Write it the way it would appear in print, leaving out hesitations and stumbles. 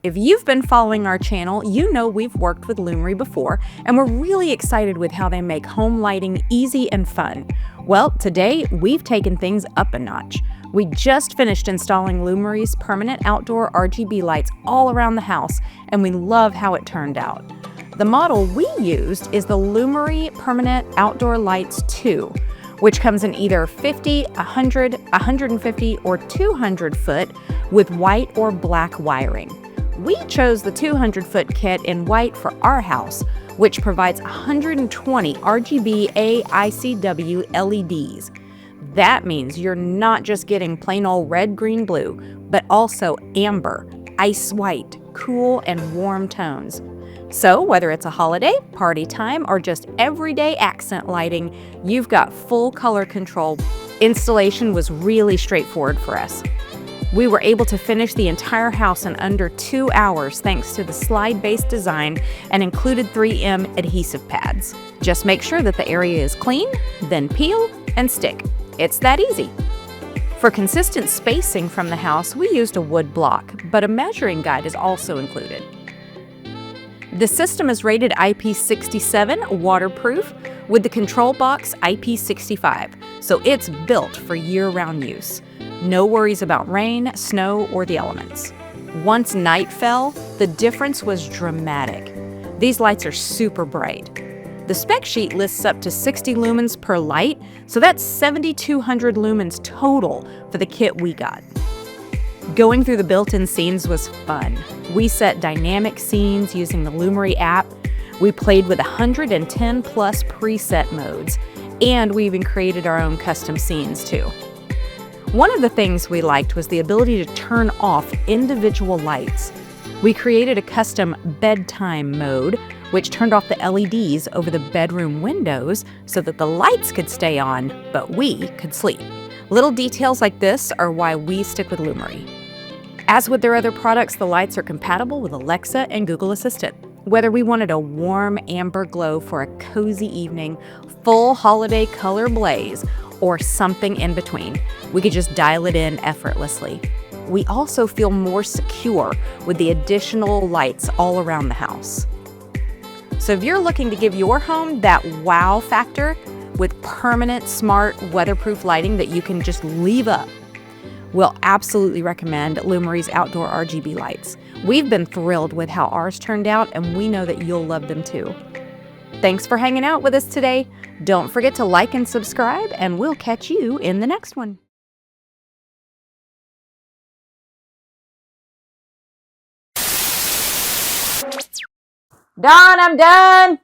If you've been following our channel, you know we've worked with Lumary before, and we're really excited with how they make home lighting easy and fun. Well, today we've taken things up a notch. We just finished installing Lumary's permanent outdoor RGB lights all around the house, and we love how it turned out. The model we used is the Lumary Permanent Outdoor Lights 2, which comes in either 50, 100, 150, or 200 foot with white or black wiring. We chose the 200-foot kit in white for our house, which provides 120 RGB AICW LEDs. That means you're not just getting plain old red, green, blue, but also amber, ice white, cool, and warm tones. So whether it's a holiday, party time, or just everyday accent lighting, you've got full color control. Installation was really straightforward for us. We were able to finish the entire house in under 2 hours thanks to the slide-based design and included 3M adhesive pads. Just make sure that the area is clean, then peel and stick. It's that easy. For consistent spacing from the house, we used a wood block, but a measuring guide is also included. The system is rated IP67 waterproof with the control box IP65, so it's built for year-round use. No worries about rain, snow, or the elements. Once night fell, the difference was dramatic. These lights are super bright. The spec sheet lists up to 60 lumens per light, so that's 7,200 lumens total for the kit we got. Going through the built-in scenes was fun. We set dynamic scenes using the Lumary app. We played with 110 plus preset modes, and we even created our own custom scenes too. One of the things we liked was the ability to turn off individual lights. We created a custom bedtime mode, which turned off the LEDs over the bedroom windows so that the lights could stay on, but we could sleep. Little details like this are why we stick with Lumary. As with their other products, the lights are compatible with Alexa and Google Assistant. Whether we wanted a warm amber glow for a cozy evening, full holiday color blaze, or something in between, we could just dial it in effortlessly. We also feel more secure with the additional lights all around the house. So if you're looking to give your home that wow factor with permanent, smart, weatherproof lighting that you can just leave up, we'll absolutely recommend Lumary's outdoor RGB lights. We've been thrilled with how ours turned out, and we know that you'll love them too. Thanks for hanging out with us today. Don't forget to like and subscribe, and we'll catch you in the next one. Dawn, I'm done.